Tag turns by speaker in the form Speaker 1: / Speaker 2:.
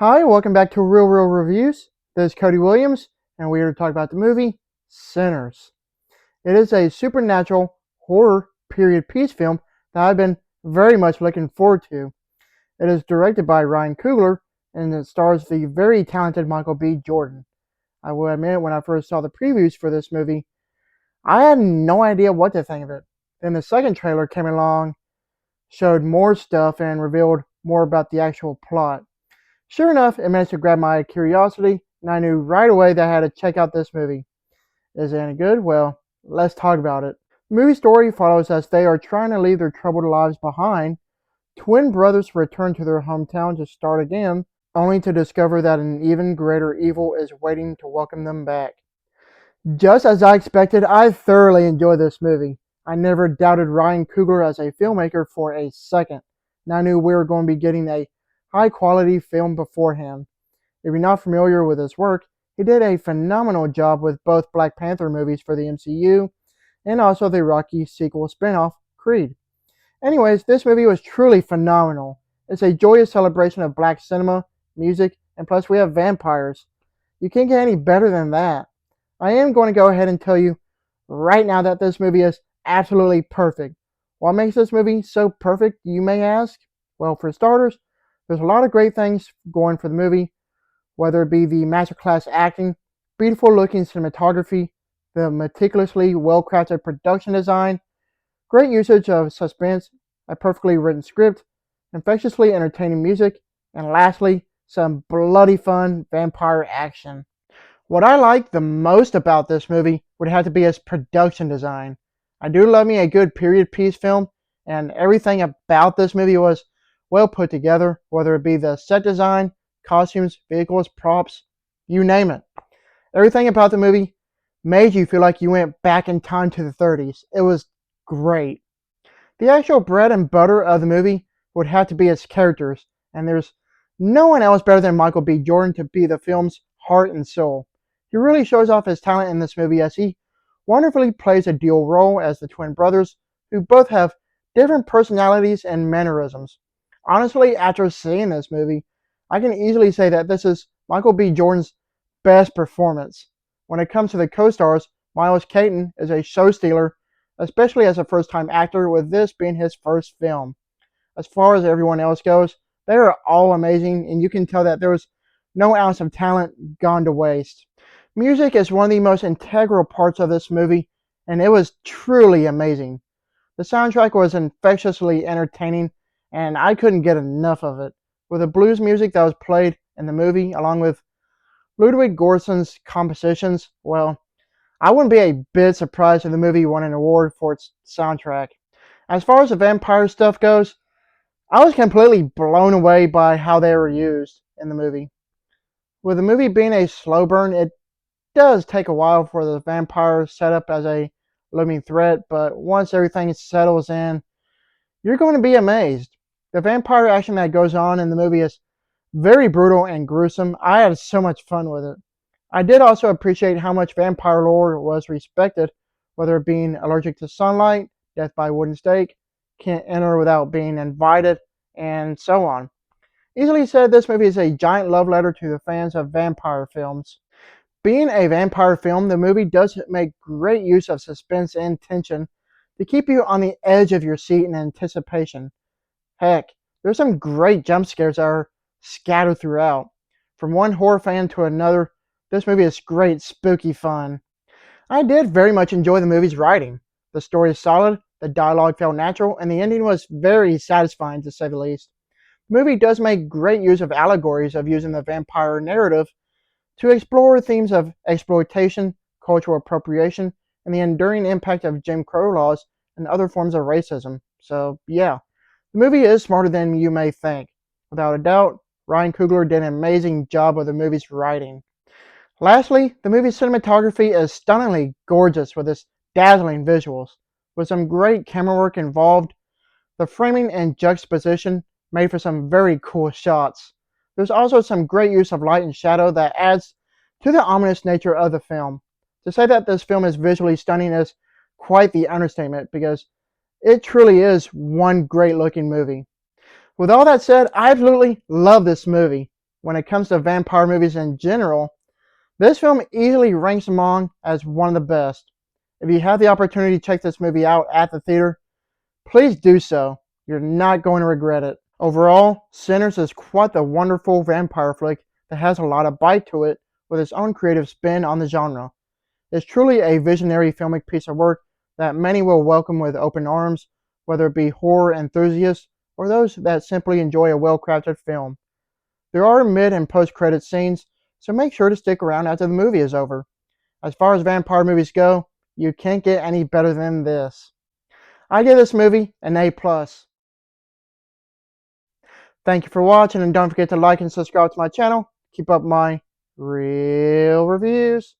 Speaker 1: Hi, welcome back to Real Reviews. This is Cody Williams, and we are to talk about the movie Sinners. It is a supernatural horror period piece film that I've been very much looking forward to. It is directed by Ryan Coogler, and it stars the very talented Michael B. Jordan. I will admit, when I first saw the previews for this movie, I had no idea what to think of it. Then the second trailer came along, showed more stuff, and revealed more about the actual plot. Sure enough, it managed to grab my curiosity, and I knew right away that I had to check out this movie. Is it any good? Well, let's talk about it. The movie story follows as they are trying to leave their troubled lives behind. Twin brothers return to their hometown to start again, only to discover that an even greater evil is waiting to welcome them back. Just as I expected, I thoroughly enjoyed this movie. I never doubted Ryan Coogler as a filmmaker for a second, and I knew we were going to be getting a high quality film beforehand. If you're not familiar with his work, he did a phenomenal job with both Black Panther movies for the MCU and also the Rocky sequel spinoff, Creed. Anyways, this movie was truly phenomenal. It's a joyous celebration of black cinema, music, and plus we have vampires. You can't get any better than that. I am going to go ahead and tell you right now that this movie is absolutely perfect. What makes this movie so perfect, you may ask? Well, for starters, there's a lot of great things going for the movie, whether it be the masterclass acting, beautiful looking cinematography, the meticulously well crafted production design, great usage of suspense, a perfectly written script, infectiously entertaining music, and lastly, some bloody fun vampire action. What I like the most about this movie would have to be its production design. I do love me a good period piece film, and everything about this movie was well put together, whether it be the set design, costumes, vehicles, props, you name it. Everything about the movie made you feel like you went back in time to the 30s. It was great. The actual bread and butter of the movie would have to be its characters, and there's no one else better than Michael B. Jordan to be the film's heart and soul. He really shows off his talent in this movie as he wonderfully plays a dual role as the twin brothers, who both have different personalities and mannerisms. Honestly, after seeing this movie, I can easily say that this is Michael B. Jordan's best performance. When it comes to the co-stars, Miles Caton is a show stealer, especially as a first-time actor, with this being his first film. As far as everyone else goes, they are all amazing, and you can tell that there was no ounce of talent gone to waste. Music is one of the most integral parts of this movie, and it was truly amazing. The soundtrack was infectiously entertaining, and I couldn't get enough of it. With the blues music that was played in the movie, along with Ludwig Göransson's compositions, well, I wouldn't be a bit surprised if the movie won an award for its soundtrack. As far as the vampire stuff goes, I was completely blown away by how they were used in the movie. With the movie being a slow burn, it does take a while for the vampire set up as a looming threat, but once everything settles in, you're going to be amazed. The vampire action that goes on in the movie is very brutal and gruesome. I had so much fun with it. I did also appreciate how much vampire lore was respected, whether it being allergic to sunlight, death by wooden stake, can't enter without being invited, and so on. Easily said, this movie is a giant love letter to the fans of vampire films. Being a vampire film, the movie does make great use of suspense and tension to keep you on the edge of your seat in anticipation. Heck, there's some great jump scares that are scattered throughout. From one horror fan to another, this movie is great, spooky fun. I did very much enjoy the movie's writing. The story is solid, the dialogue felt natural, and the ending was very satisfying to say the least. The movie does make great use of allegories of using the vampire narrative to explore themes of exploitation, cultural appropriation, and the enduring impact of Jim Crow laws and other forms of racism. So, yeah, the movie is smarter than you may think. Without a doubt, Ryan Coogler did an amazing job with the movie's writing. Lastly, the movie's cinematography is stunningly gorgeous with its dazzling visuals. With some great camera work involved, the framing and juxtaposition made for some very cool shots. There's also some great use of light and shadow that adds to the ominous nature of the film. To say that this film is visually stunning is quite the understatement, because it truly is one great looking movie. With all that said, I absolutely love this movie. when it comes to vampire movies in general, this film easily ranks among as one of the best. If you have the opportunity to check this movie out at the theater, please do so. You're not going to regret it. Overall, Sinners is quite the wonderful vampire flick that has a lot of bite to it with its own creative spin on the genre. It's truly a visionary filmic piece of work that many will welcome with open arms, whether it be horror enthusiasts or those that simply enjoy a well-crafted film. There are mid and post-credit scenes, so make sure to stick around after the movie is over. As far as vampire movies go, you can't get any better than this. I give this movie an A+. Thank you for watching, and don't forget to like and subscribe to my channel. Keep up my real reviews.